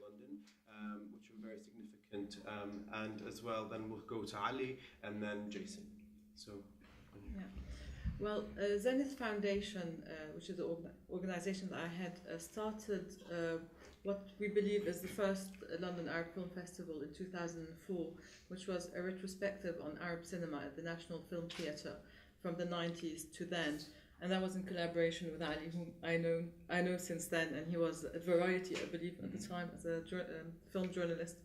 London, which were very significant. And as well, then we'll go to Ali and then Jason. So, yeah. Well, Zenith Foundation, which is the organization that I had started what we believe is the first London Arab Film Festival in 2004, which was a retrospective on Arab cinema at the National Film Theatre from the 90s to then. And that was in collaboration with Ali, whom I know since then, and he was at Variety, I believe, at the time as a film journalist.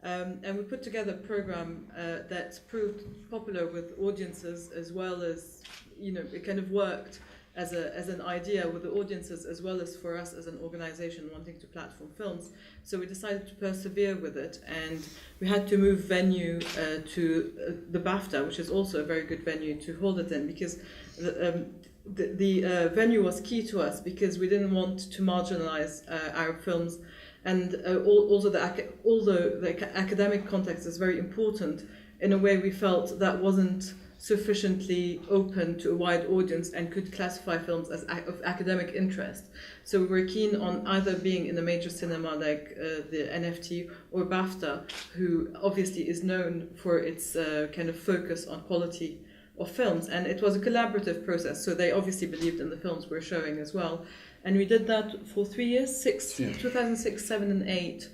And we put together a program that proved popular with audiences, as well as, it kind of worked as an idea with the audiences, as well as for us as an organization wanting to platform films. So we decided to persevere with it, and we had to move venue to the BAFTA, which is also a very good venue to hold it in, because the venue was key to us, because we didn't want to marginalize Arab films. And although the academic context is very important, in a way we felt that wasn't sufficiently open to a wide audience and could classify films as of academic interest. So we were keen on either being in a major cinema like the NFT or BAFTA, who obviously is known for its kind of focus on quality of films. And it was a collaborative process, so they obviously believed in the films we're showing as well. And we did that for 3 years, 2006, 7 and 8.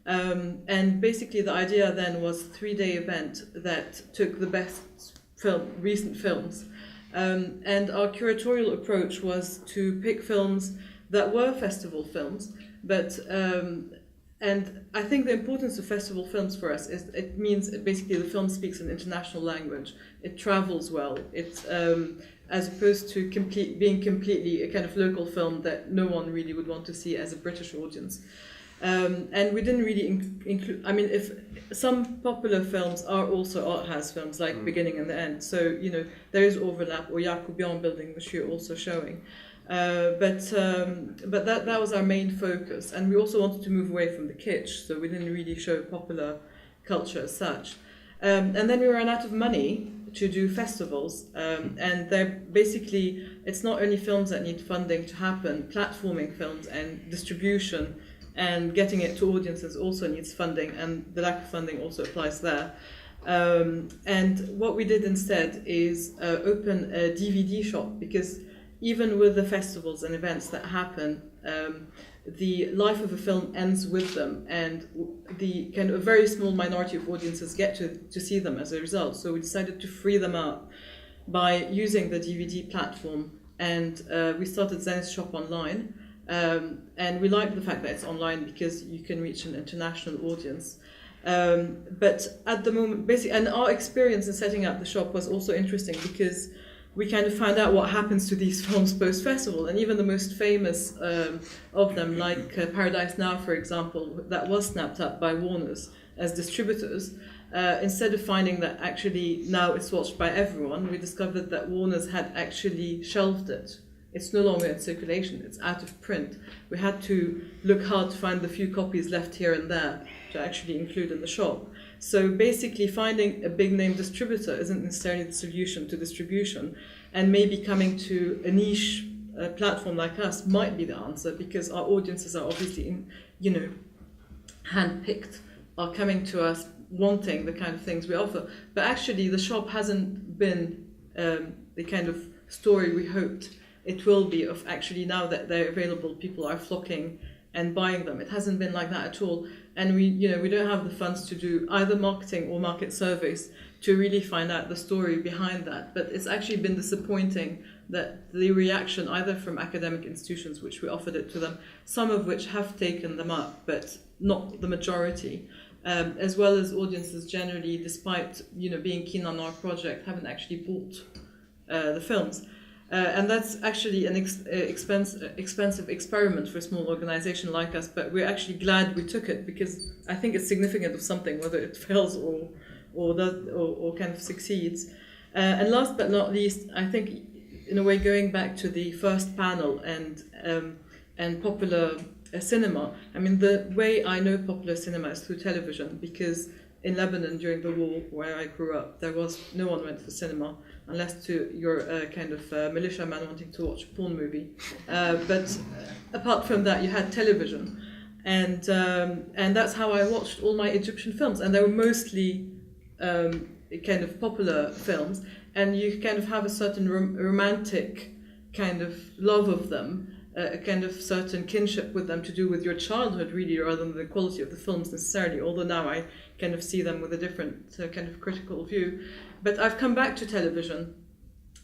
And basically the idea then was a 3-day event that took the best recent films. And our curatorial approach was to pick films that were festival films, but and I think the importance of festival films for us is it means basically the film speaks an international language. It travels well. It's as opposed to being completely a kind of local film that no one really would want to see as a British audience. And we didn't really include, if some popular films are also art house films, like Beginning and the End. So, there is overlap, or Yakubian Building, which you're also showing. But that was our main focus. And we also wanted to move away from the kitsch, so we didn't really show popular culture as such. And then we ran out of money to do festivals, and they're basically, it's not only films that need funding to happen, platforming films and distribution and getting it to audiences also needs funding, and the lack of funding also applies there. And what we did instead is open a DVD shop, because even with the festivals and events that happen, the life of a film ends with them, and the kind of a very small minority of audiences get to see them as a result. So we decided to free them up by using the DVD platform, and we started Zenith Shop online. And we like the fact that it's online because you can reach an international audience. But at the moment, basically, and our experience in setting up the shop was also interesting, because we kind of found out what happens to these films post-festival, and even the most famous of them, like Paradise Now, for example, that was snapped up by Warner's as distributors. Instead of finding that actually now it's watched by everyone, we discovered that Warner's had actually shelved it. It's no longer in circulation, it's out of print. We had to look hard to find the few copies left here and there to actually include in the shop. So basically finding a big name distributor isn't necessarily the solution to distribution, and maybe coming to a niche platform like us might be the answer, because our audiences are obviously hand-picked, are coming to us wanting the kind of things we offer. But actually the shop hasn't been the kind of story we hoped it will be, of actually now that they're available, people are flocking and buying them. It hasn't been like that at all. And we don't have the funds to do either marketing or market surveys to really find out the story behind that. But it's actually been disappointing that the reaction, either from academic institutions, which we offered it to them, some of which have taken them up, but not the majority, as well as audiences generally, despite being keen on our project, haven't actually bought the films. And that's actually an expensive experiment for a small organization like us, but we're actually glad we took it, because I think it's significant of something, whether it fails or kind of succeeds. And last but not least, I think, in a way, going back to the first panel and popular cinema, the way I know popular cinema is through television, because in Lebanon during the war, where I grew up, no one went to cinema, unless you're a kind of militiaman wanting to watch a porn movie. But apart from that, you had television. and that's how I watched all my Egyptian films, and they were mostly kind of popular films, and you kind of have a certain romantic kind of love of them, a kind of certain kinship with them to do with your childhood, really, rather than the quality of the films necessarily, although now I kind of see them with a different kind of critical view. But I've come back to television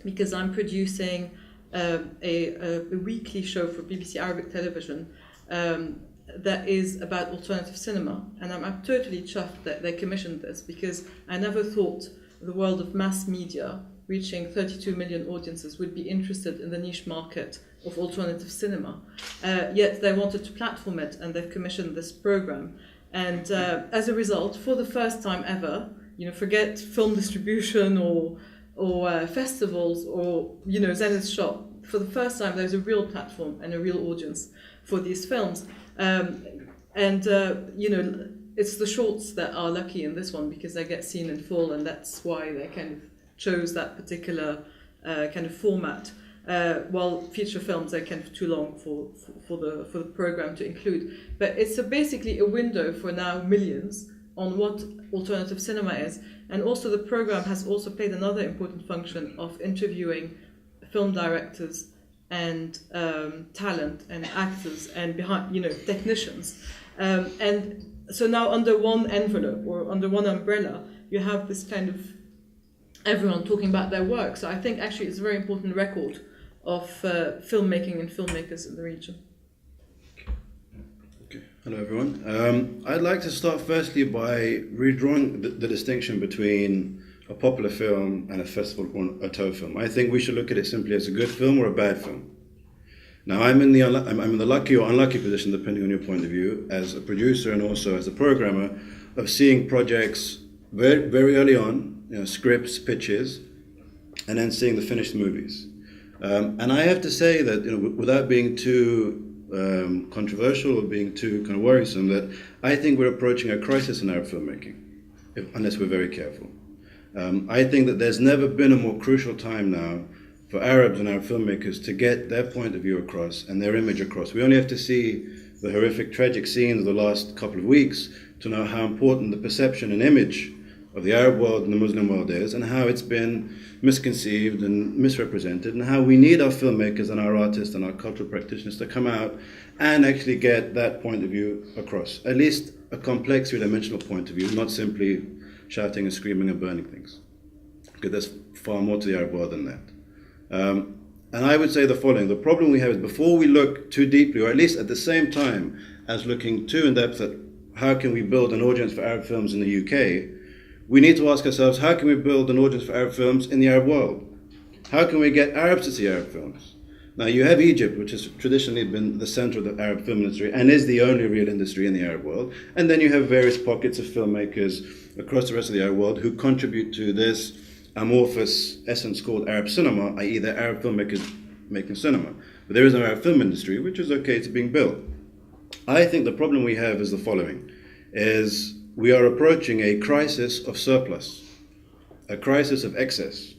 because I'm producing a weekly show for BBC Arabic Television that is about alternative cinema, and I'm totally chuffed that they commissioned this, because I never thought the world of mass media reaching 32 million audiences would be interested in the niche market of alternative cinema. Yet they wanted to platform it, and they've commissioned this program. And as a result, for the first time ever, forget film distribution or festivals or Zenith shop. For the first time, there's a real platform and a real audience for these films. It's the shorts that are lucky in this one, because they get seen in full, and that's why they kind of chose that particular kind of format. While feature films are kind of too long for the program to include. But it's basically a window for now millions on what alternative cinema is. And also the program has also played another important function of interviewing film directors and talent and actors and technicians. And so now under one envelope or under one umbrella, you have this kind of everyone talking about their work. So I think actually it's a very important record of filmmaking and filmmakers in the region. Okay. Hello everyone. I'd like to start firstly by redrawing the distinction between a popular film and a festival or a tour film. I think we should look at it simply as a good film or a bad film. Now I'm in the lucky or unlucky position, depending on your point of view, as a producer and also as a programmer, of seeing projects very, very early on, scripts, pitches, and then seeing the finished movies. And I have to say that, without being too controversial or being too kind of worrisome, that I think we're approaching a crisis in Arab filmmaking, unless we're very careful. I think that there's never been a more crucial time now for Arabs and Arab filmmakers to get their point of view across and their image across. We only have to see the horrific, tragic scenes of the last couple of weeks to know how important the perception and image of the Arab world and the Muslim world is, and how it's been misconceived and misrepresented, and how we need our filmmakers and our artists and our cultural practitioners to come out and actually get that point of view across. At least a complex three-dimensional point of view, not simply shouting and screaming and burning things. Because there's far more to the Arab world than that. And I would say the following. The problem we have is, before we look too deeply, or at least at the same time as looking too in depth at how can we build an audience for Arab films in the UK, we need to ask ourselves, how can we build an audience for Arab films in the Arab world? How can we get Arabs to see Arab films? Now you have Egypt, which has traditionally been the center of the Arab film industry and is the only real industry in the Arab world. And then you have various pockets of filmmakers across the rest of the Arab world who contribute to this amorphous essence called Arab cinema, i.e. they're Arab filmmakers making cinema. But there is an Arab film industry, which is okay, it's being built. I think the problem we have is the following, is we are approaching a crisis of surplus, a crisis of excess,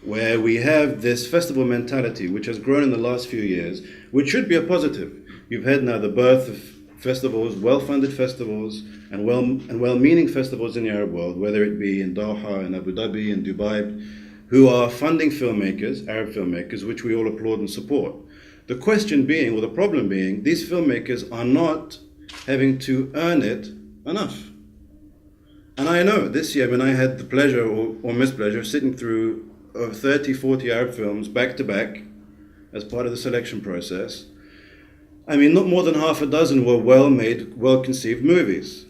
where we have this festival mentality which has grown in the last few years, which should be a positive. You've had now the birth of festivals, well-funded festivals, and well-meaning festivals in the Arab world, whether it be in Doha, in Abu Dhabi, in Dubai, who are funding filmmakers, Arab filmmakers, which we all applaud and support. The question being, or the problem being, these filmmakers are not having to earn it enough. And I know this year, when I had the pleasure or mispleasure of sitting through 30, 40 Arab films back to back as part of the selection process, I mean, not more than half a dozen were well-made, well-conceived movies.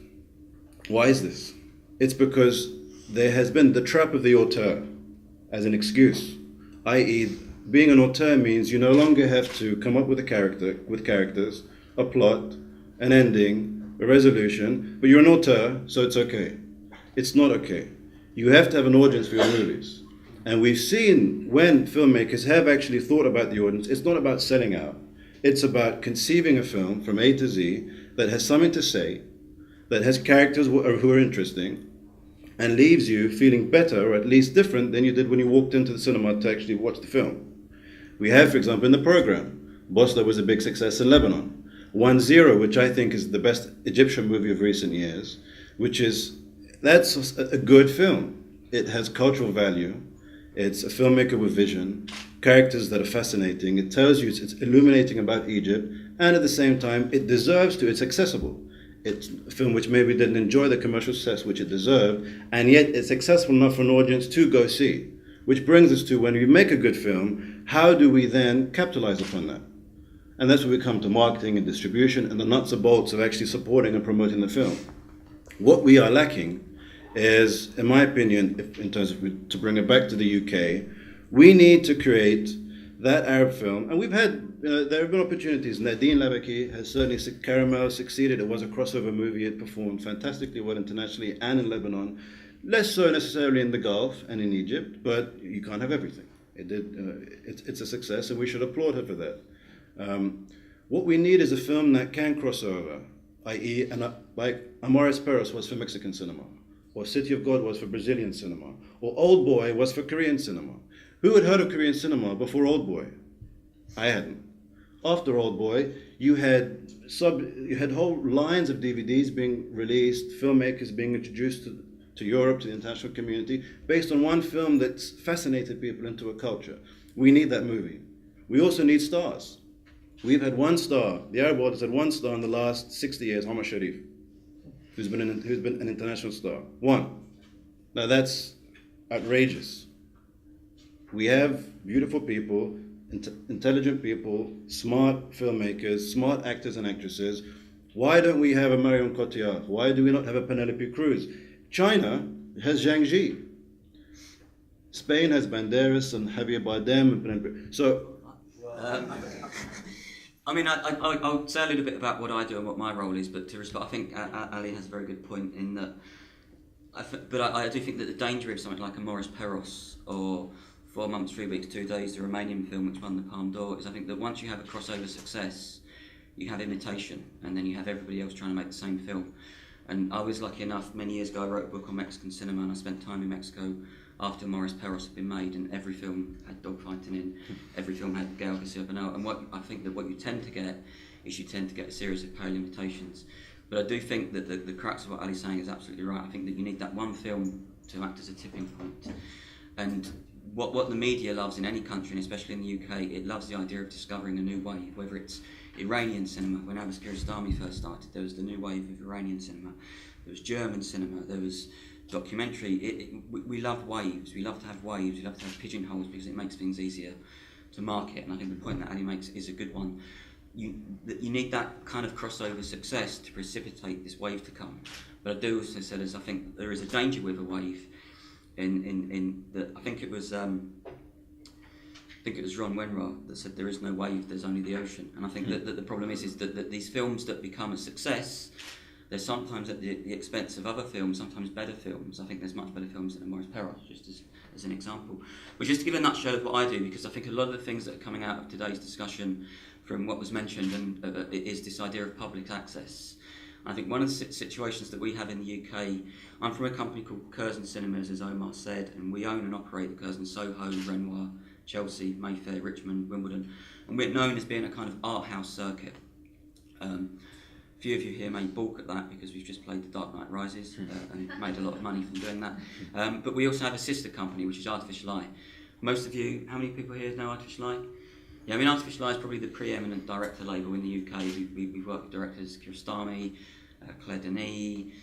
Why is this? It's because there has been the trap of the auteur as an excuse, i.e. being an auteur means you no longer have to come up with characters, a plot, an ending, a resolution, but you're an auteur, so it's okay. It's not okay. You have to have an audience for your movies. And we've seen when filmmakers have actually thought about the audience, it's not about selling out. It's about conceiving a film from A to Z that has something to say, that has characters who are interesting, and leaves you feeling better, or at least different, than you did when you walked into the cinema to actually watch the film. We have, for example, in the program, Bosra was a big success in Lebanon. 1-0, which I think is the best Egyptian movie of recent years, that's a good film. It has cultural value. It's a filmmaker with vision, characters that are fascinating. It tells you it's illuminating about Egypt, and at the same time, it's accessible. It's a film which maybe didn't enjoy the commercial success which it deserved, and yet it's accessible enough for an audience to go see. Which brings us to, when we make a good film, how do we then capitalize upon that? And that's where we come to marketing and distribution and the nuts and bolts of actually supporting and promoting the film. What we are lacking is, in my opinion, in terms of, to bring it back to the UK, we need to create that Arab film. And we've had, there have been opportunities. Nadine Labaki has certainly, Caramel succeeded. It was a crossover movie. It performed fantastically well internationally and in Lebanon. Less so necessarily in the Gulf and in Egypt, but you can't have everything. It did. It's a success, and we should applaud her for that. What we need is a film that can cross over, i.e., like Amores Perros was for Mexican cinema, or City of God was for Brazilian cinema, or Old Boy was for Korean cinema. Who had heard of Korean cinema before Old Boy? I hadn't. After Old Boy, you had whole lines of DVDs being released, filmmakers being introduced to Europe, to the international community, based on one film that's fascinated people into a culture. We need that movie. We also need stars. We've had one star. The Arab world has had one star in the last 60 years, Omar Sharif, who's been an international star. One. Now that's outrageous. We have beautiful people, intelligent people, smart filmmakers, smart actors and actresses. Why don't we have a Marion Cotillard? Why do we not have a Penelope Cruz? China has Zhang Ji. Spain has Banderas and Javier Bardem and Penelope. So, I mean, I'll say a little bit about what I do and what my role is, but to respond, I think Ali has a very good point in that. I do think that the danger of something like Amores Perros or 4 months, 3 weeks, 2 days, the Romanian film which won the Palme d'Or, is I think that once you have a crossover success, you have imitation, and then you have everybody else trying to make the same film. And I was lucky enough, many years ago I wrote a book on Mexican cinema, and I spent time in Mexico after Amores Perros had been made, and every film had dogfighting in, every film had Gael Garcia Bernal, and what you tend to get is a series of pale imitations. But I do think that the crux of what Ali's saying is absolutely right. I think that you need that one film to act as a tipping point. And what the media loves in any country, and especially in the UK, it loves the idea of discovering a new wave, whether it's Iranian cinema. When Abbas Kiarostami first started, there was the new wave of Iranian cinema. There was German cinema. There was documentary. We love waves. We love to have waves. We love to have pigeonholes because it makes things easier to market. And I think the point that Ali makes is a good one. You need that kind of crossover success to precipitate this wave to come. But I do also say I think there is a danger with a wave. In that, I think it was Ron Wenra that said there is no wave, there's only the ocean. And I think that the problem is that these films that become a success, they're sometimes at the expense of other films, sometimes better films. I think there's much better films than Amores Perros, just as an example. But just to give a nutshell of what I do, because I think a lot of the things that are coming out of today's discussion from what was mentioned and is this idea of public access. I think one of the situations that we have in the UK, I'm from a company called Curzon Cinemas, as Omar said, and we own and operate the Curzon Soho, Renoir, Chelsea, Mayfair, Richmond, Wimbledon, and we're known as being a kind of art house circuit. A few of you here may balk at that because we've just played The Dark Knight Rises and made a lot of money from doing that. But we also have a sister company, which is Artificial Eye. Most of you, how many people here know Artificial Eye? Yeah, I mean, Artificial Eye is probably the preeminent director label in the UK. We've worked with directors Kiarostami, Claire Denis,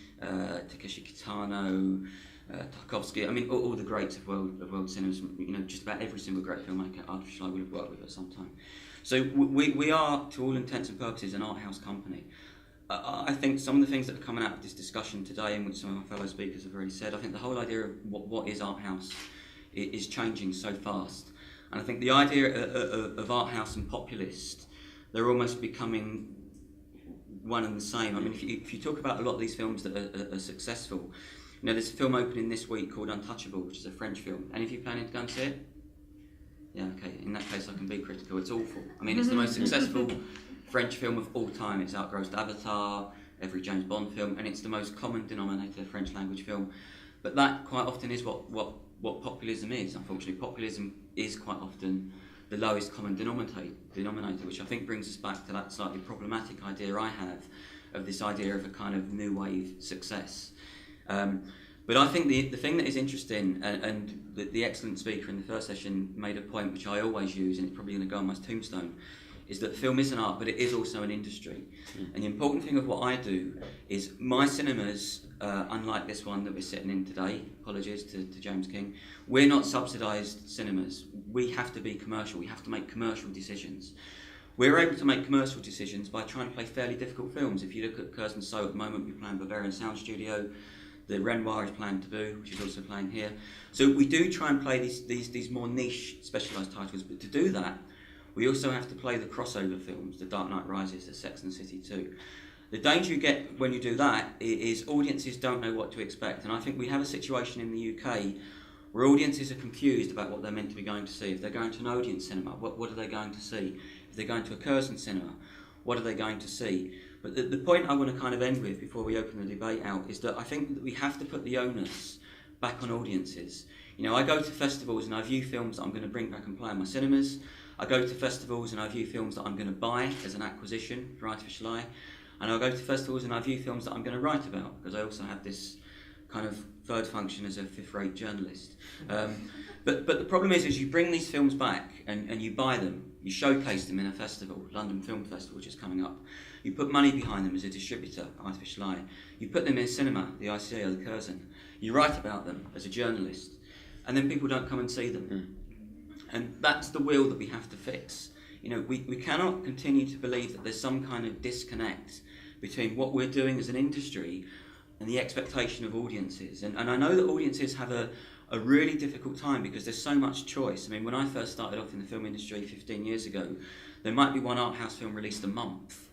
Takeshi Kitano, Tarkovsky. I mean, all the greats of world cinemas. Just about every single great filmmaker Artificial Eye would have worked with at some time. So we are, to all intents and purposes, an art house company. I think some of the things that are coming out of this discussion today, and which some of my fellow speakers have already said, I think the whole idea of what is art house is changing so fast. And I think the idea of art house and populist, they're almost becoming one and the same. I mean, if you talk about a lot of these films that are successful, there's a film opening this week called Untouchable, which is a French film. Any of you planning to go and see it? Yeah, okay. In that case, I can be critical. It's awful. I mean, it's the most successful French film of all time. It's outgrossed Avatar, every James Bond film, and it's the most common denominator French language film. But that quite often is what populism is. Unfortunately, populism is quite often the lowest common denominator, which I think brings us back to that slightly problematic idea I have of this idea of a kind of new wave success. But I think the thing that is interesting, and the excellent speaker in the first session made a point which I always use, and it's probably going to go on my tombstone, is that film is an art, but it is also an industry. And the important thing of what I do is my cinemas, unlike this one that we're sitting in today, apologies to James King, we're not subsidised cinemas. We have to be commercial. We have to make commercial decisions. We're able to make commercial decisions by trying to play fairly difficult films. If you look at Curzon So at the moment, we're playing Bavarian Sound Studio. The Renoir is playing Taboo, which is also playing here. So we do try and play these more niche, specialised titles, but to do that, we also have to play the crossover films, The Dark Knight Rises, The Sex and the City 2. The danger you get when you do that is audiences don't know what to expect, and I think we have a situation in the UK where audiences are confused about what they're meant to be going to see. If they're going to an Odeon cinema, what are they going to see? If they're going to a Curzon cinema, what are they going to see? But the point I want to kind of end with before we open the debate out is that I think that we have to put the onus back on audiences. You know, I go to festivals and I view films that I'm going to bring back and play in my cinemas. I go to festivals and I view films that I'm going to buy as an acquisition for Artificial Eye. And I go to festivals and I view films that I'm going to write about, because I also have this kind of third function as a fifth-rate journalist. But the problem is you bring these films back and you buy them, you showcase them in a festival, London Film Festival, which is coming up. You put money behind them as a distributor, Artificial Eye. You put them in cinema, the ICA or the Curzon. You write about them as a journalist, and then people don't come and see them. And that's the wheel that we have to fix. You know, we cannot continue to believe that there's some kind of disconnect between what we're doing as an industry and the expectation of audiences. And I know that audiences have a really difficult time because there's so much choice. I mean, when I first started off in the film industry 15 years ago, there might be one art house film released a month.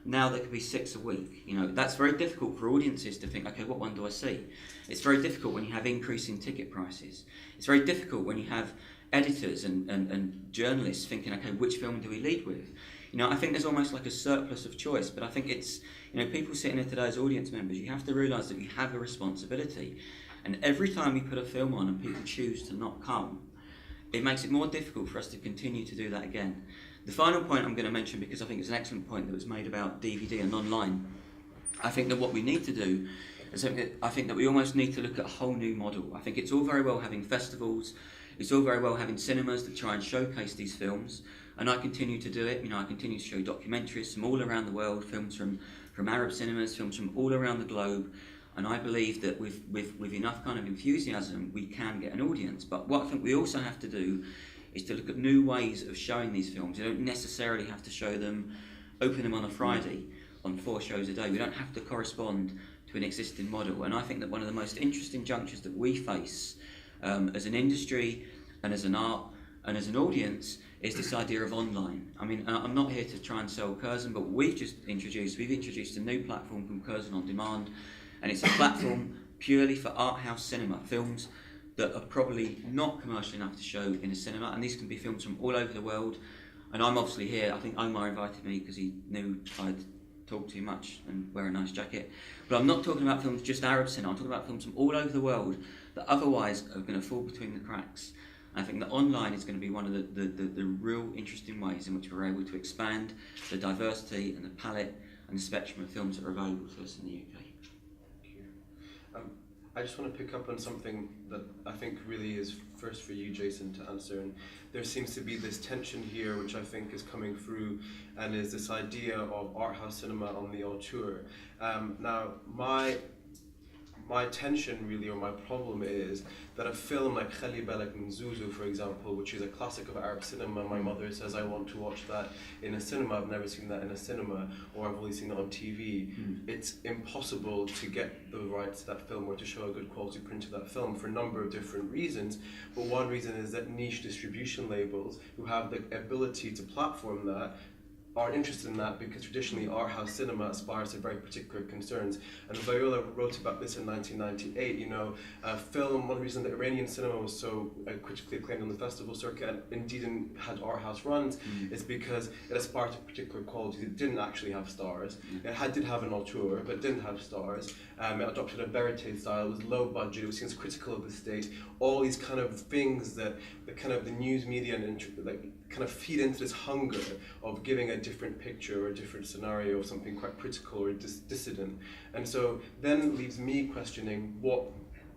Now there could be 6 a week. You know, that's very difficult for audiences to think, okay, what one do I see? It's very difficult when you have increasing ticket prices. It's very difficult when you have editors and journalists thinking, okay, which film do we lead with? You know, I think there's almost like a surplus of choice, but I think it's, you know, people sitting here today as audience members, you have to realise that you have a responsibility. And every time we put a film on and people choose to not come, it makes it more difficult for us to continue to do that again. The final point I'm going to mention, because I think it's an excellent point that was made about DVD and online, I think that what we need to do is, I think that we almost need to look at a whole new model. I think it's all very well having festivals, it's all very well having cinemas that try and showcase these films, and I continue to do it. You know, I continue to show documentaries from all around the world, films from Arab cinemas, films from all around the globe, and I believe that with enough kind of enthusiasm we can get an audience. But what I think we also have to do is to look at new ways of showing these films. You don't necessarily have to show them, open them on a Friday on 4 shows a day. We don't have to correspond to an existing model. And I think that one of the most interesting junctures that we face as an industry and as an art and as an audience is this idea of online. I mean, I'm not here to try and sell Curzon, but we've introduced a new platform from Curzon On Demand, and it's a platform purely for art house cinema, films that are probably not commercial enough to show in a cinema, and these can be films from all over the world. And I'm obviously here, I think Omar invited me because he knew I'd talk too much and wear a nice jacket. But I'm not talking about films just Arab cinema, I'm talking about films from all over the world that otherwise are going to fall between the cracks. And I think that online is going to be one of the real interesting ways in which we're able to expand the diversity and the palette and the spectrum of films that are available to us in the UK. I just want to pick up on something that I think really is first for you, Jason, to answer. And there seems to be this tension here, which I think is coming through, and is this idea of art house cinema on the auteur. Now, my tension really, or my problem is that a film like Khali Balak Min Zuzu, for example, which is a classic of Arab cinema, my mother says I want to watch that in a cinema, I've never seen that in a cinema, or I've only seen it on TV. It's impossible to get the rights to that film or to show a good quality print of that film for a number of different reasons, but one reason is that niche distribution labels who have the ability to platform that aren't interested in that, because traditionally art house cinema aspires to very particular concerns. And Viola wrote about this in 1998. You know, film, one reason that Iranian cinema was so critically acclaimed on the festival circuit and indeed had art house runs is because it aspired to particular qualities. It didn't actually have stars. It did have an auteur, but didn't have stars. It adopted a verite style. It was low budget. It was seen as critical of the state. All these kind of things that the kind of the news media and kind of feed into this hunger of giving a different picture or a different scenario of something quite critical or dissident. And so then leaves me questioning what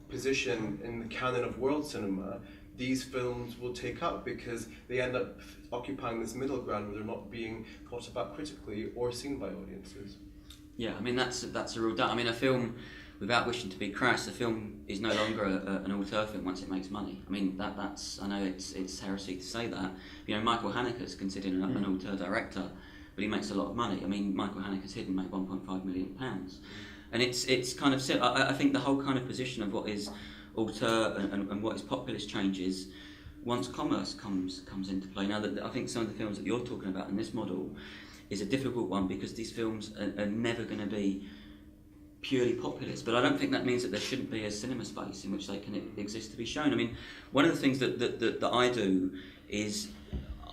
position in the canon of world cinema these films will take up, because they end up occupying this middle ground where they're not being thought about critically or seen by audiences. Yeah, I mean that's a real doubt. I mean, a film, without wishing to be crass, a film is no longer an auteur film once it makes money. I mean that's I know it's heresy to say that. You know, Michael Haneke's considered an auteur director, but he makes a lot of money. I mean, Michael Haneke's Hidden made £1.5 million, and it's kind of I think the whole kind of position of what is auteur and what is populist changes once commerce comes into play. Now, that I think some of the films that you're talking about in this model is a difficult one, because these films are never going to be purely populist, but I don't think that means that there shouldn't be a cinema space in which they can exist to be shown. I mean, one of the things that I do is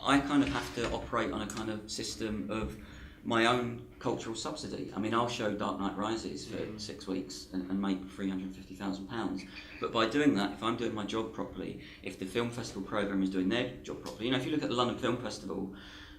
I kind of have to operate on a kind of system of my own cultural subsidy. I mean, I'll show Dark Knight Rises for 6 weeks and make £350,000. But by doing that, if I'm doing my job properly, if the film festival programme is doing their job properly, you know, if you look at the London Film Festival,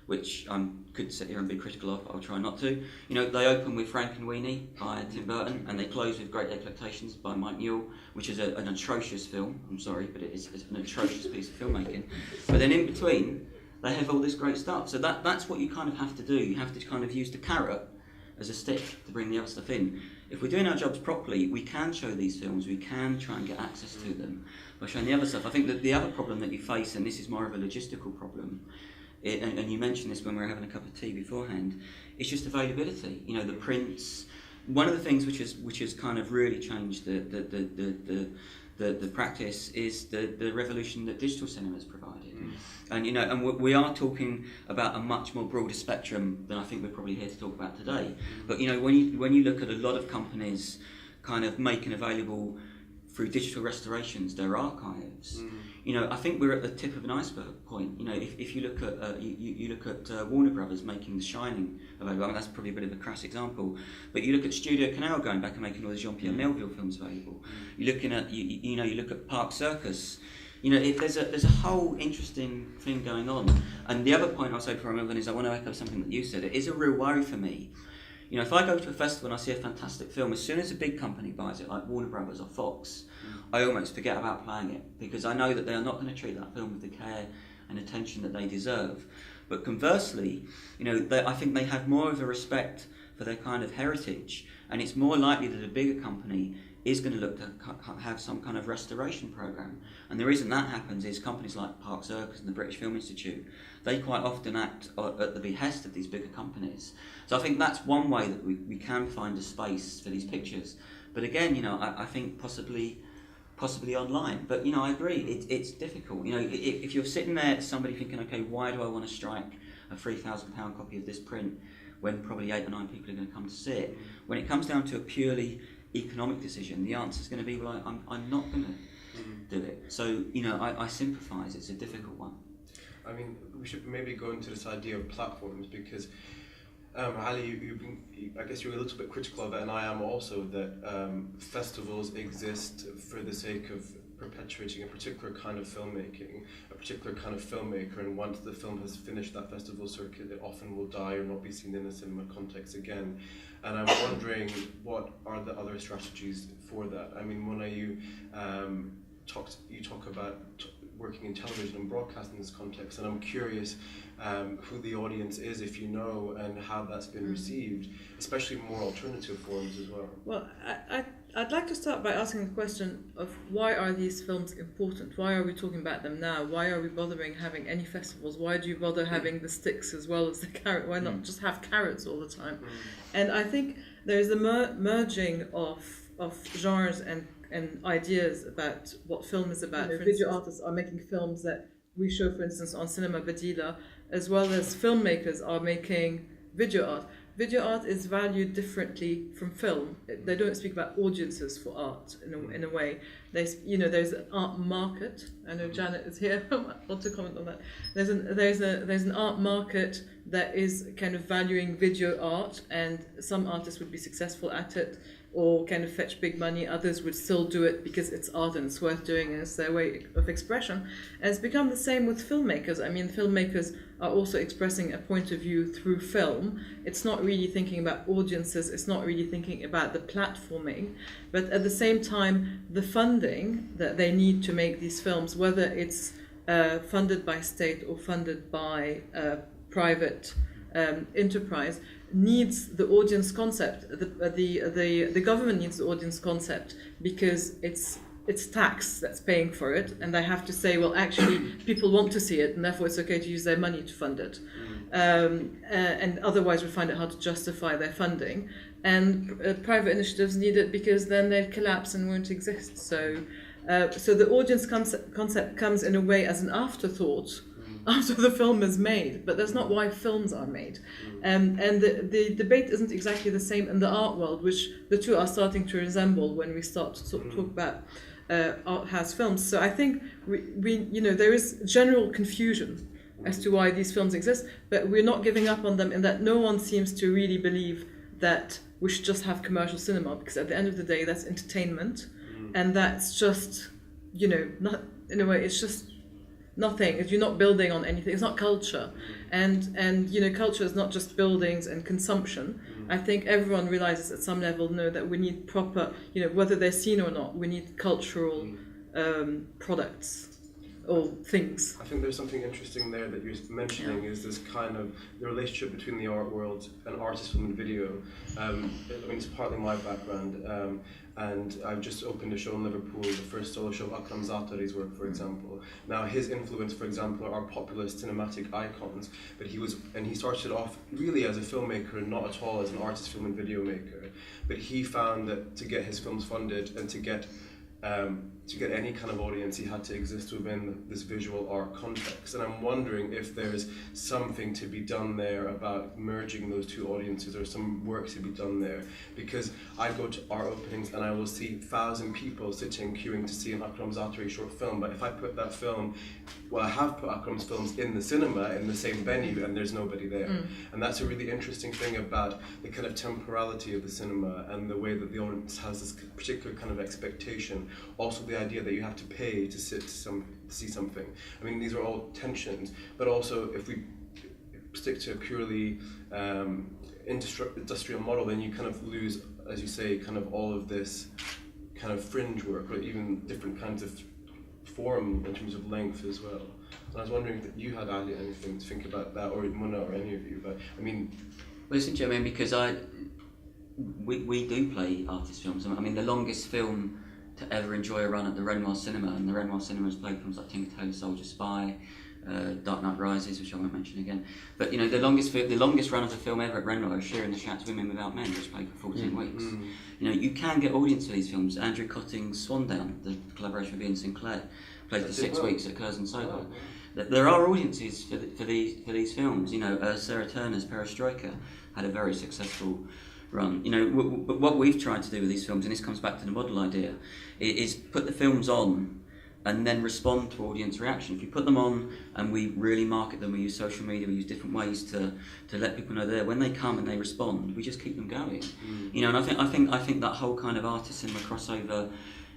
which I could sit here and be critical of, but I'll try not to. You know, they open with Frankenweenie by Tim Burton, and they close with Great Expectations by Mike Newell, which is an atrocious film. I'm sorry, but it's an atrocious piece of filmmaking. But then in between, they have all this great stuff. So that's what you kind of have to do. You have to kind of use the carrot as a stick to bring the other stuff in. If we're doing our jobs properly, we can show these films, we can try and get access to them by showing the other stuff. I think that the other problem that you face, and this is more of a logistical problem, and you mentioned this when we were having a cup of tea beforehand, it's just availability. You know, the prints. One of the things which has kind of really changed the practice is the revolution that digital cinema has provided. And you know, and we are talking about a much more broader spectrum than I think we're probably here to talk about today. But you know, when you look at a lot of companies kind of making available through digital restorations their archives, you know, I think we're at the tip of an iceberg point. You know, if you look at you look at Warner Brothers making The Shining available. I mean, that's probably a bit of a crass example, but you look at Studio Canal going back and making all the Jean-Pierre Melville films available. You're looking at you look at Park Circus. You know, there's a whole interesting thing going on. And the other point I'll say before I move on is I want to echo something that you said. It is a real worry for me. You know, if I go to a festival and I see a fantastic film, as soon as a big company buys it, like Warner Brothers or Fox, I almost forget about playing it, because I know that they are not going to treat that film with the care and attention that they deserve. But conversely, you know, I think they have more of a respect for their kind of heritage, and it's more likely that a bigger company is going to look to have some kind of restoration program. And the reason that happens is companies like Park Circus and the British Film Institute, they quite often act at the behest of these bigger companies. So I think that's one way that we can find a space for these pictures. But again, you know, I think possibly online. But you know, I agree, it's difficult. You know, if you're sitting there, somebody thinking, okay, why do I want to strike a £3,000 copy of this print when probably 8 or 9 people are going to come to see it? When it comes down to a purely economic decision, the answer is going to be, well, I'm not going to do it. So, you know, I sympathise, it's a difficult one. I mean, we should maybe go into this idea of platforms, because Ali, I guess you're a little bit critical of it, and I am also, that festivals exist for the sake of perpetuating a particular kind of filmmaking, a particular kind of filmmaker, and once the film has finished that festival circuit, it often will die or not be seen in a cinema context again. And I'm wondering, what are the other strategies for that? I mean, Mona, you talk about working in television and broadcast in this context, and I'm curious who the audience is, if you know, and how that's been received, especially more alternative forms as well. Well, I'd like to start by asking the question of why are these films important? Why are we talking about them now? Why are we bothering having any festivals? Why do you bother having the sticks as well as the carrot? Why not just have carrots all the time? And I think there's a merging of genres and ideas about what film is about. Video artists are making films that we show, for instance, on Cinema Badila, as well as filmmakers are making video art. Video art is valued differently from film. They don't speak about audiences for art in a way. There's an art market. I know Janet is here. I want to comment on that. There's an art market that is kind of valuing video art, and some artists would be successful at it, or kind of fetch big money. Others would still do it because it's art and it's worth doing and it's their way of expression. And it's become the same with filmmakers. I mean, filmmakers are also expressing a point of view through film. It's not really thinking about audiences, it's not really thinking about the platforming, but at the same time, the funding that they need to make these films, whether it's funded by state or funded by private enterprise, needs the audience concept. The government needs the audience concept because it's tax that's paying for it, and they have to say, well, actually, people want to see it, and therefore it's okay to use their money to fund it. And otherwise, we find it hard to justify their funding. And private initiatives need it because then they'd collapse and won't exist. So the audience concept comes in a way as an afterthought after the film is made, but that's not why films are made. And the debate isn't exactly the same in the art world, which the two are starting to resemble when we start to talk about art house films. So I think we there is general confusion as to why these films exist, but we're not giving up on them in that no one seems to really believe that we should just have commercial cinema, because at the end of the day that's entertainment, and that's just, not, in a way, it's just nothing. If you're not building on anything, it's not culture. And culture is not just buildings and consumption. I think everyone realizes at some level that we need proper, whether they're seen or not, we need cultural products or things. I think there's something interesting there that you're mentioning, is this kind of the relationship between the art world and artist film and video. I mean, it's partly my background, and I've just opened a show in Liverpool, the first solo show of Akram Zatari's work, for example. Now, his influence, for example, are popular cinematic icons, but he started off really as a filmmaker and not at all as an artist film and video maker. But he found that to get his films funded and to get any kind of audience, he had to exist within this visual art context. And I'm wondering if there's something to be done there about merging those two audiences, or some work to be done there. Because I go to art openings and I will see 1,000 people sitting queuing to see an Akram Zatari short film, but if I put that film, I have put Akram's films in the cinema, in the same venue, and there's nobody there. And that's a really interesting thing about the kind of temporality of the cinema and the way that the audience has this particular kind of expectation. Also the idea that you have to pay to see something. I mean, these are all tensions, but also if we stick to a purely industrial model, then you kind of lose, as you say, kind of all of this kind of fringe work, or even different kinds of form in terms of length as well. And I was wondering if you had anything to think about that, or Mona, or any of you. But I mean, listen, Joe, because we do play artist films. I mean, the longest film to ever enjoy a run at the Renoir Cinema, and the Renoir Cinema has played films like Tinker Tailor Soldier Spy, Dark Knight Rises, which I won't mention again. But the longest run of a film ever at Renoir is Shearing the Shats Women Without Men, which played for 14 weeks. You can get audience for these films. Andrew Cotting's Swandown, the collaboration with Ian Sinclair, played for 6 weeks at Curzon Soho. There are audiences for these films. Sarah Turner's Perestroika had a very successful run. But what we've tried to do with these films, and this comes back to the model idea, is put the films on and then respond to audience reaction. If you put them on and we really market them, we use social media, we use different ways to let people know they're there. When they come and they respond, we just keep them going. And I think that whole kind of artist cinema crossover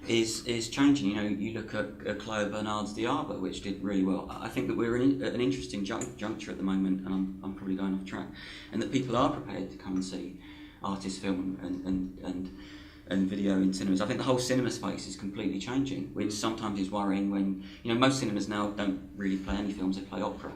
is changing. You look at Chloe Bernard's The Arbor, which did really well. I think that we're at an interesting juncture at the moment, and I'm probably going off track, and that people are prepared to come and see artist film and video in cinemas. I think the whole cinema space is completely changing, which sometimes is worrying when, most cinemas now don't really play any films, they play opera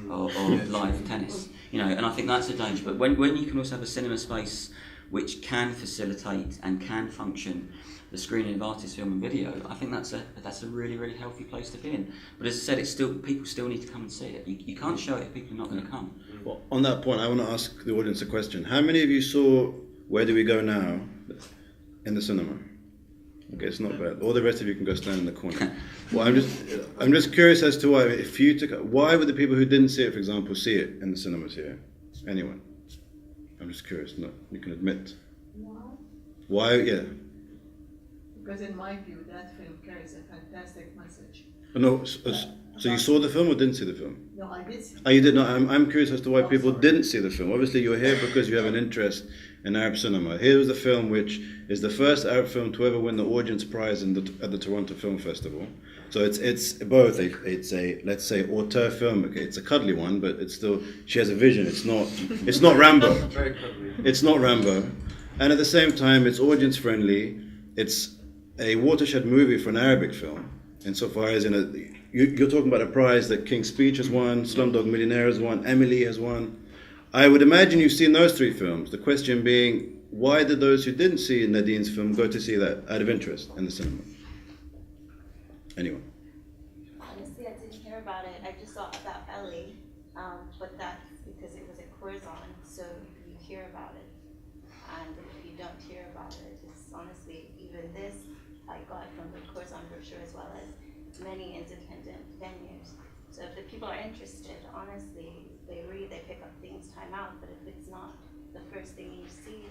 or live tennis, and I think that's a danger. But when you can also have a cinema space which can facilitate and can function the screening of artist film and video, I think that's a really, really healthy place to be in. But as I said, people still need to come and see it. You can't show it if people are not going to come. Well, on that point, I want to ask the audience a question. How many of you saw Where Do We Go Now in the cinema? Okay, it's not bad. All the rest of you can go stand in the corner. Well, I'm just curious as to why would the people who didn't see it, for example, see it in the cinemas here? Anyone? I'm just curious. No, you can admit. Why? Yeah. Because in my view, that film carries a fantastic message. No, so you saw the film or didn't see the film? No, I did see. Oh, you did not. I'm curious as to why people didn't see the film. Obviously, you're here because you have an interest in Arab cinema. Here was a film which is the first Arab film to ever win the audience prize at the Toronto Film Festival. So it's both. It's a, let's say, auteur film. Okay, it's a cuddly one, but it's still, she has a vision. It's not Rambo. Very cuddly. It's not Rambo, and at the same time, it's audience friendly. It's a watershed movie for an Arabic film, insofar as you're talking about a prize that King's Speech has won, Slumdog Millionaire has won, Emily has won. I would imagine you've seen those three films. The question being, why did those who didn't see Nadine's film go to see that out of interest in the cinema? Anyone? Honestly, I didn't hear about it. I just saw about Ellie, but that's because it was at Curzon, so you hear about it. And if you don't hear about it, it's honestly, even this, I got from the Curzon brochure as well as many independent venues. So if the people are interested, honestly, they read, they pick up things time out, but if it's not the first thing you see,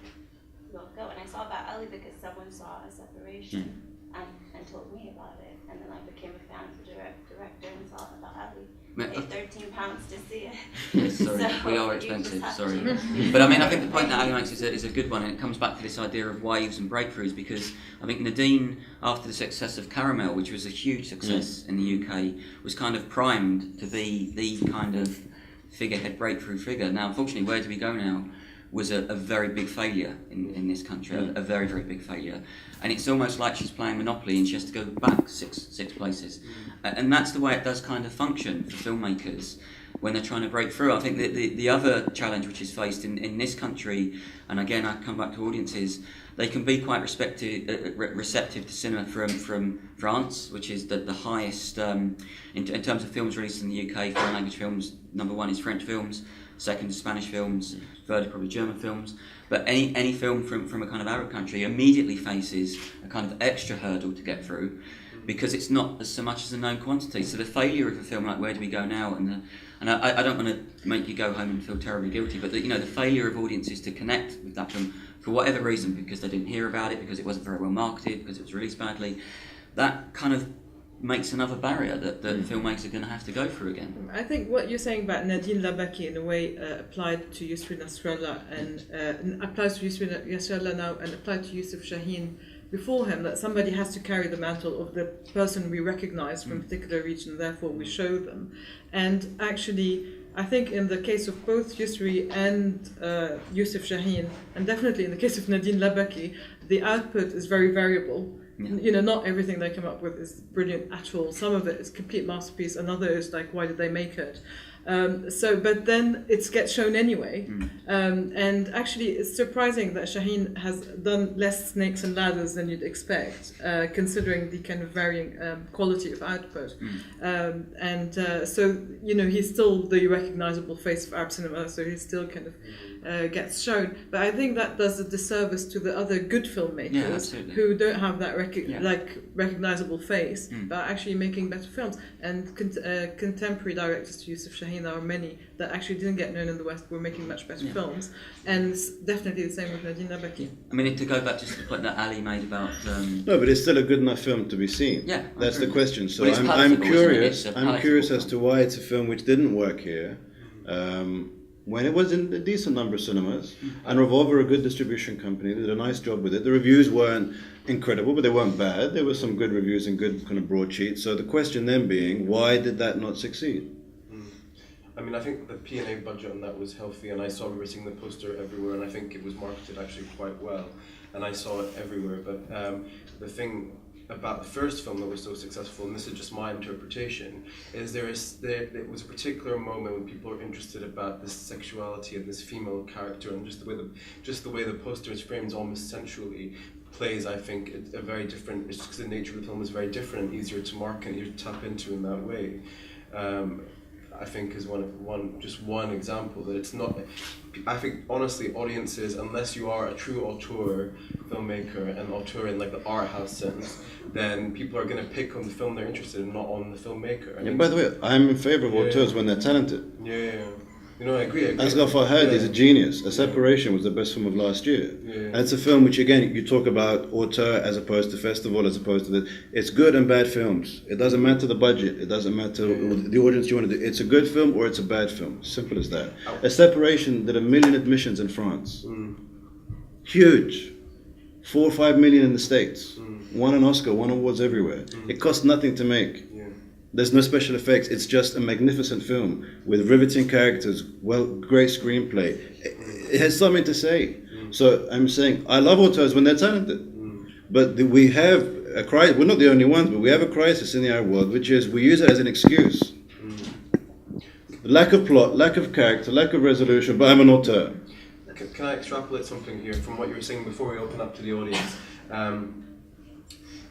you'll go. And I saw about Ellie because someone saw a separation and told me about it. And then I became a fan of the director and saw about Ellie. Paid £13 to see it. Sorry, So we are you expensive, just have sorry. to- But I mean, I think the point that Ali makes is a good one, and it comes back to this idea of waves and breakthroughs, because I think Nadine, after the success of Caramel, which was a huge success in the UK, was kind of primed to be the kind of figurehead breakthrough figure. Now, unfortunately, Where Do We Go Now was a very big failure in this country, a very, very big failure. And it's almost like she's playing Monopoly and she has to go back six places. And that's the way it does kind of function for filmmakers when they're trying to break through. I think that the other challenge which is faced in this country, and again I come back to audiences, they can be quite receptive to cinema from France, which is the highest, in terms of films released in the UK, foreign language films, number one is French films, second is Spanish films, third is probably German films. But any film from a kind of Arab country immediately faces a kind of extra hurdle to get through, because it's not as so much as a known quantity. So the failure of a film like Where Do We Go Now, and I don't want to make you go home and feel terribly guilty, but the failure of audiences to connect with that film for whatever reason, because they didn't hear about it, because it wasn't very well marketed, because it was released badly, that kind of makes another barrier that filmmakers are going to have to go through again. I think what you're saying about Nadine Labaki in a way applied to Yusri Nasrallah and applies to Yusri Nasrallah now and applied to Yusuf Shaheen before him, that somebody has to carry the mantle of the person we recognize from a particular region, therefore we show them. And actually, I think in the case of both Yusri and Yusuf Shaheen, and definitely in the case of Nadine Labaki, the output is very variable. Yeah. Not everything they come up with is brilliant at all. Some of it is complete masterpiece, another is like, why did they make it? But then it gets shown anyway. And actually, it's surprising that Shaheen has done less Snakes and Ladders than you'd expect, considering the kind of varying quality of output. So he's still the recognizable face of Arab cinema, so he still kind of gets shown. But I think that does a disservice to the other good filmmakers who don't have that recognizable face, but are actually making better films. And contemporary directors to Yusuf Shaheen, there are many that actually didn't get known in the West, were making much better films, and it's definitely the same with Nadine Labaki. I mean, to go back to the point that Ali made about no, but it's still a good enough film to be seen. Yeah, that's the question. So well, I'm curious. I'm curious as to why it's a film which didn't work here, when it was in a decent number of cinemas, and Revolver, a good distribution company, did a nice job with it. The reviews weren't incredible, but they weren't bad. There were some good reviews and good kind of broadsheets. So the question then being, why did that not succeed? I mean, I think the P&A budget on that was healthy, and I saw we were seeing the poster everywhere, and I think it was marketed actually quite well, and I saw it everywhere. But the thing about the first film that was so successful, and this is just my interpretation, is there was a particular moment when people are interested about this sexuality and this female character, and just the way the poster is framed almost sensually plays, I think, a very different. It's just because the nature of the film is very different and easier to market and easier to tap into in that way. I think is one example that it's not. I think honestly, audiences, unless you are a true auteur filmmaker and auteur in like the art house sense, then people are going to pick on the film they're interested in, not on the filmmaker. And by the way, I'm in favour of auteurs when they're talented. Yeah. You know, I agree. As Jaafar had, he's a genius. A Separation was the best film of last year. Yeah. And it's a film which, again, you talk about auteur as opposed to festival, as opposed to this. It's good and bad films. It doesn't matter the budget. It doesn't matter the audience you want to do. It's a good film or it's a bad film. Simple as that. A Separation did 1 million admissions in France. Huge. 4 or 5 million in the States. Won an Oscar, won awards everywhere. It cost nothing to make. There's no special effects. It's just a magnificent film with riveting characters, great screenplay. It has something to say. So I'm saying I love auteurs when they're talented, but we have a crisis. We're not the only ones, but we have a crisis in the Arab world, which is we use it as an excuse. Lack of plot, lack of character, lack of resolution. But I'm an auteur. Can I extrapolate something here from what you were saying before we open up to the audience?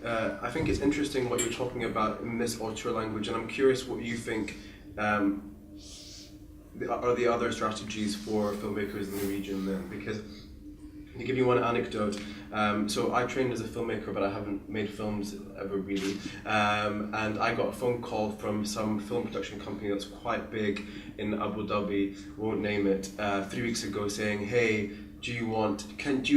I think it's interesting what you're talking about in this auteur language, and I'm curious what you think are the other strategies for filmmakers in the region then, because to give you one anecdote, so I trained as a filmmaker, but I haven't made films ever really, and I got a phone call from some film production company that's quite big in Abu Dhabi, won't name it, 3 weeks ago, saying, hey, do you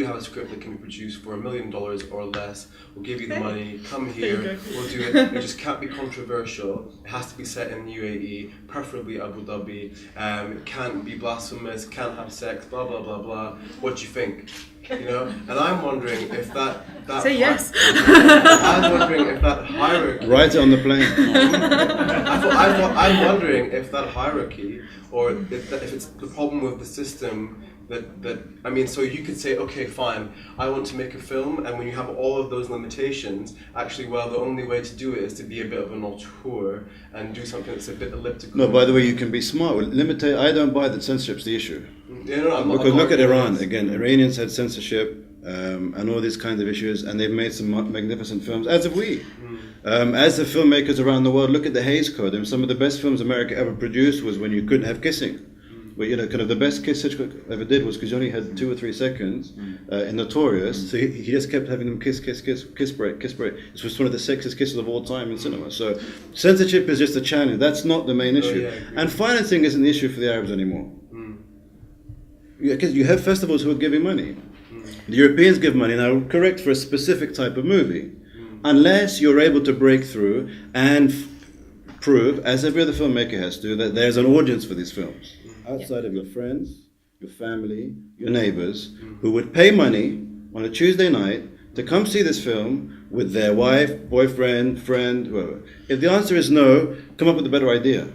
have a script that can be produced for $1 million or less? We'll give you the money, come here, we'll do it. It just can't be controversial. It has to be set in UAE, preferably Abu Dhabi. It can't be blasphemous, can't have sex, blah, blah, blah, blah. What do you think? You know? And I'm wondering if that Say yes. I'm wondering if that hierarchy... Write it on the plane. I'm wondering if that hierarchy, or if it's the problem with the system, so you could say, okay, fine, I want to make a film, and when you have all of those limitations, actually, well, the only way to do it is to be a bit of an auteur and do something that's a bit elliptical. No, by the way, you can be smart. I don't buy that censorship's the issue. Yeah, no, because look at Iran. Again, Iranians had censorship and all these kinds of issues, and they've made some magnificent films, as have we. As the filmmakers around the world, look at the Hays Code. I mean, some of the best films America ever produced was when you couldn't have kissing. But kind of the best kiss Hitchcock ever did was because you only had 2 or 3 seconds in Notorious, so he just kept having them kiss break. It was one of the sexiest kisses of all time in cinema. So censorship is just a challenge. That's not the main issue. Yeah, and financing isn't the issue for the Arabs anymore. Because you have festivals who are giving money. The Europeans give money now, correct, for a specific type of movie, unless you're able to break through and prove, as every other filmmaker has to, that there's an audience for these films. Outside of your friends, your family, your neighbors, who would pay money on a Tuesday night to come see this film with their wife, boyfriend, friend, whoever. If the answer is no, come up with a better idea.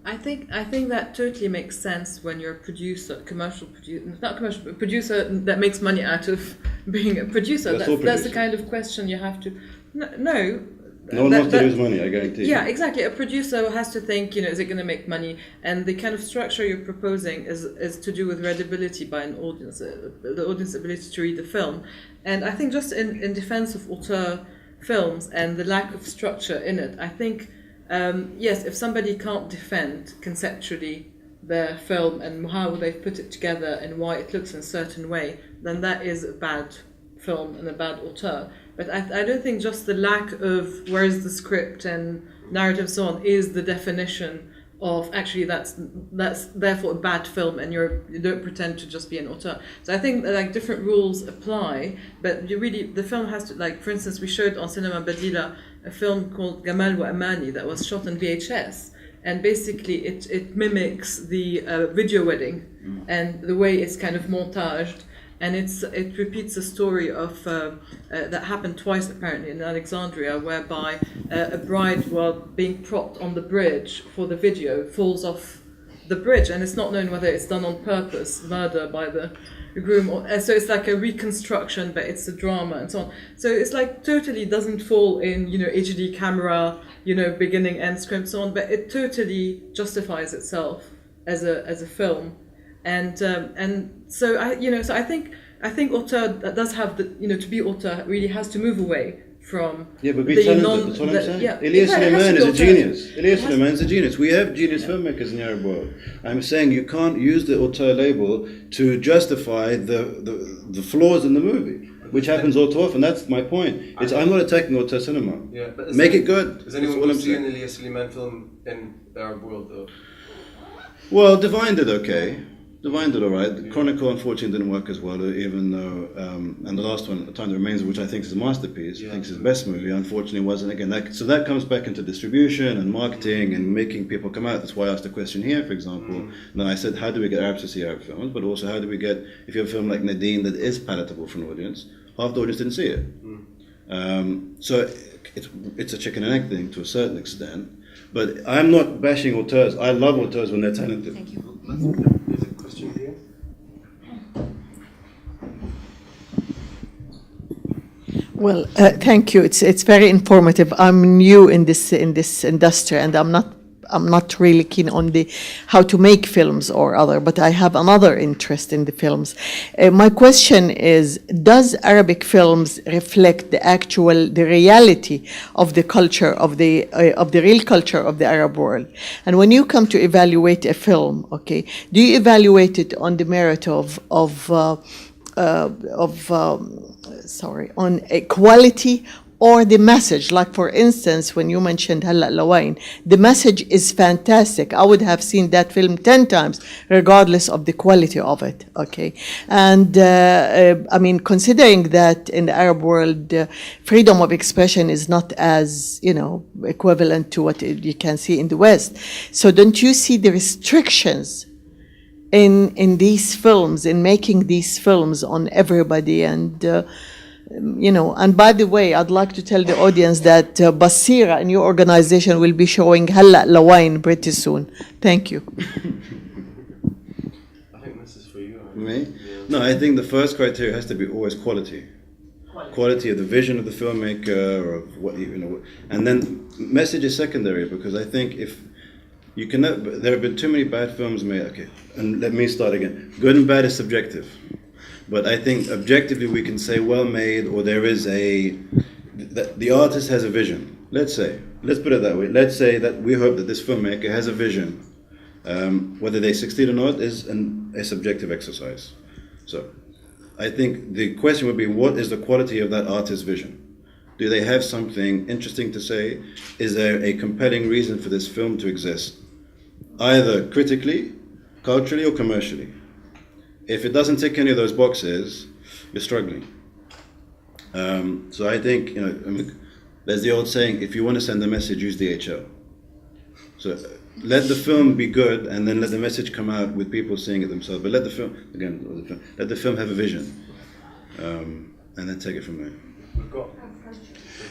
I think that totally makes sense when you're a producer, a producer that makes money out of being a producer. That's the kind of question you have to. No one wants to lose money, I guarantee. Yeah, exactly. A producer has to think, is it going to make money? And the kind of structure you're proposing is to do with readability by an audience, the audience's ability to read the film. And I think just in defense of auteur films and the lack of structure in it, I think, yes, if somebody can't defend conceptually their film and how they've put it together and why it looks in a certain way, then that is a bad film and a bad auteur. But I don't think just the lack of where's the script and narrative and so on is the definition of actually that's therefore a bad film and you don't pretend to just be an auteur. So I think that different rules apply, but the film has to, for instance, we showed on Cinema Badila a film called Gamal wa Amani that was shot on VHS, and basically it mimics the video wedding and the way it's kind of montaged. And it repeats a story of that happened twice apparently in Alexandria, whereby a bride, while being propped on the bridge for the video, falls off the bridge, and it's not known whether it's done on purpose, murder by the groom, so it's like a reconstruction, but it's a drama and so on. So it's totally doesn't fall in HD camera, beginning end script so on, but it totally justifies itself as a film. And so I think auteur does have to be auteur really has to move away from but be talented. That's what I'm saying. Ilyas Suleiman is a genius. Ilyas Suleiman is a genius. We have genius filmmakers in the Arab world. I'm saying you can't use the auteur label to justify the flaws in the movie, which happens all too often. That's my point. I'm not attacking auteur cinema. Yeah, but make it good. Is anyone going to see an Ilyas Suleiman film in the Arab world though? Well, Divine did okay. Divine did all right. The Chronicle, unfortunately, didn't work as well, even though, and the last one, Time That Remains, which I think is a masterpiece, I think is his best movie, unfortunately wasn't. Again, so that comes back into distribution and marketing and making people come out. That's why I asked the question here, for example. And I said, how do we get Arabs to see Arab films? But also, how do we get, if you have a film like Nadine that is palatable for an audience, half the audience didn't see it. So it's a chicken and egg thing to a certain extent. But I'm not bashing auteurs. I love auteurs when they're talented. Thank you. There's a question here. Well, thank you. It's very informative. I'm new in this industry, and I'm not really keen on how to make films or other, but I have another interest in the films. My question is: does Arabic films reflect the reality of the culture of the real culture of the Arab world? And when you come to evaluate a film, okay, do you evaluate it on the merit on a quality or the message? Like, for instance, when you mentioned Halla Lawain, the message is fantastic. I would have seen that film 10 times, regardless of the quality of it, okay? And, I mean, considering that in the Arab world, freedom of expression is not as, equivalent to what you can see in the West. So don't you see the restrictions in these films, in making these films on everybody? And and by the way, I'd like to tell the audience that Basira in your organization will be showing Halla Lawain pretty soon. Thank you. I think this is for you. Me? Yeah. No, I think the first criteria has to be always quality. Quality of the vision of the filmmaker, or of what and then message is secondary, because I think if you cannot, there have been too many bad films made. Okay, and let me start again. Good and bad is subjective. But I think objectively we can say well made, or there is the artist has a vision. Let's put it that way. Let's say that we hope that this filmmaker has a vision. Whether they succeed or not is a subjective exercise. So I think the question would be, what is the quality of that artist's vision? Do they have something interesting to say? Is there a compelling reason for this film to exist? Either critically, culturally, or commercially. If it doesn't tick any of those boxes, you're struggling. So I think, there's the old saying, if you want to send a message, use DHL. So let the film be good, and then let the message come out with people seeing it themselves. But let the film have a vision, and then take it from there. We've got.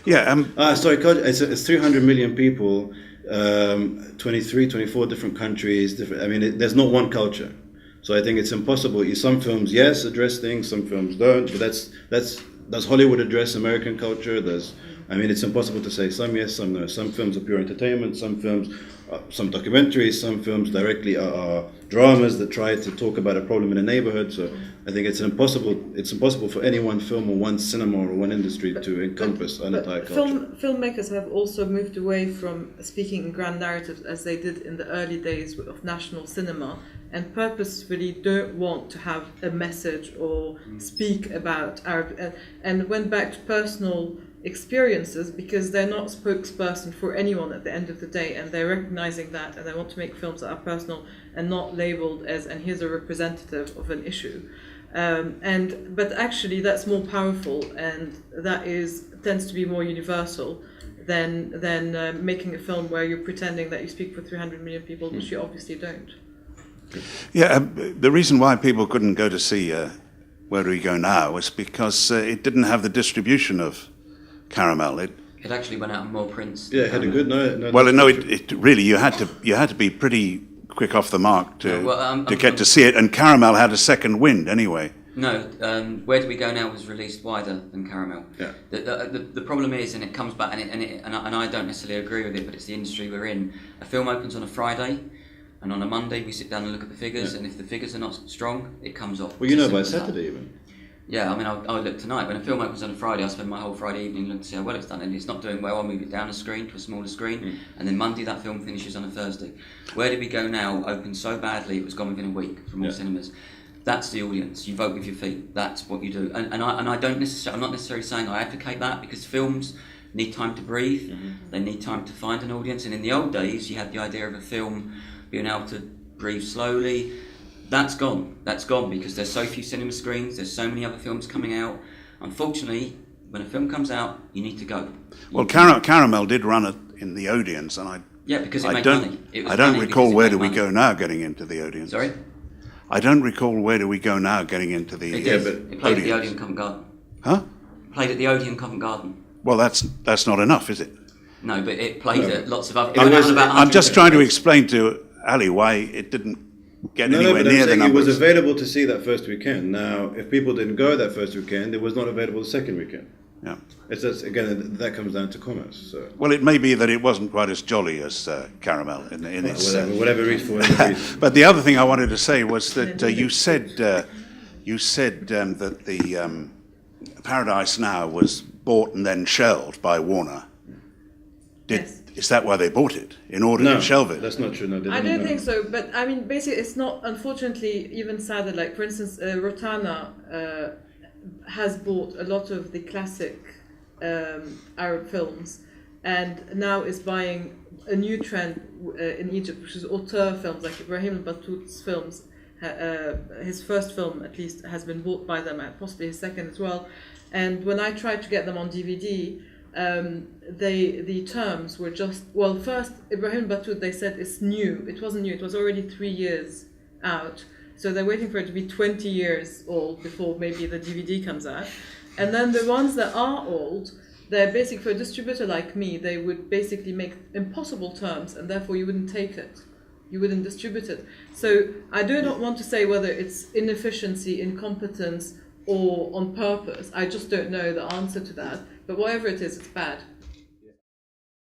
Yeah. Sorry, it's 300 million people, 23, 24 different countries. There's not one culture. So I think it's impossible. Some films, yes, address things. Some films don't. But does Hollywood address American culture? It's impossible to say some yes, some no. Some films are pure entertainment. Some films, some documentaries. Some films directly are dramas that try to talk about a problem in a neighborhood. So I think it's impossible for any one film or one cinema or one industry to encompass an entire culture. Filmmakers have also moved away from speaking in grand narratives as they did in the early days of national cinema, and purposefully don't want to have a message or speak about Arab, and went back to personal experiences, because they're not spokesperson for anyone at the end of the day, and they're recognizing that, and they want to make films that are personal and not labeled as, and here's a representative of an issue. But actually that's more powerful, and that tends to be more universal than making a film where you're pretending that you speak for 300 million people, which you obviously don't. Yeah, the reason why people couldn't go to see Where Do We Go Now was because it didn't have the distribution of Caramel. It actually went out on more prints. Yeah, it had a good no. Well, no, it really, you had to be pretty quick off the mark to get to see it, and Caramel had a second wind anyway. No, Where Do We Go Now was released wider than Caramel. Yeah. The problem is, and it comes back, and I don't necessarily agree with it, but it's the industry we're in. A film opens on a Friday, and on a Monday we sit down and look at the figures, and if the figures are not strong, it comes off. Well, by Saturday even. Yeah, I look tonight. When a film opens on a Friday, I spend my whole Friday evening looking to see how well it's done, and it's not doing well, I'll move it down a screen to a smaller screen, and then Monday that film finishes on a Thursday. Where Did We Go Now opened so badly it was gone within a week from all cinemas. That's the audience. You vote with your feet. That's what you do. And I don't necessarily. I'm not necessarily saying I advocate that, because films need time to breathe. They need time to find an audience. And in the old days, you had the idea of a film being able to Breathe Slowly. That's gone. That's gone because there's so few cinema screens. There's so many other films coming out. Unfortunately, when a film comes out, you need to go. Well, Caramel did run it in the Odeons, and because it I made don't, money. It was I don't money recall because it Where made Do We money. Go Now getting into the Odeons. Sorry? I don't recall Where Do We Go Now getting into the It did. It played at the Odeons. Odeon Covent Garden. Huh? Played at the Odeon Covent Garden. Well, that's not enough, is it? No, but it played at lots of other... I'm just trying to explain to Ali why it didn't get anywhere but I'm near the saying it was numbers. available to see that first weekend. Now, if people didn't go that first weekend, it was not available the second weekend. Yeah. It's just, again, that comes down to commerce. So. Well, it may be that it wasn't quite as jolly as Caramel in its. Whatever reason. But the other thing I wanted to say was that you said that the Paradise Now was bought and then shelved by Warner. Yes. Is that why they bought it? In order No, to shelve it? that's not true. No, they I didn't, don't no. think so, but I mean, basically, it's not, unfortunately, even sadder. Like, for instance, Rotana has bought a lot of the classic Arab films, and now is buying a new trend in Egypt, which is auteur films, like Ibrahim al-Battout's films. His first film, at least, has been bought by them, and possibly his second as well. And when I tried to get them on DVD, the terms were just, well, first, Ibrahim Batut, they said it's new. It wasn't new, it was already 3 years out. So they're waiting for it to be 20 years old before maybe the DVD comes out. And then the ones that are old, they're basically, for a distributor like me, they would basically make impossible terms, and therefore you wouldn't take it. You wouldn't distribute it. So I do not want to say whether it's inefficiency, incompetence, or on purpose. I just don't know the answer to that. But whatever it is, it's bad.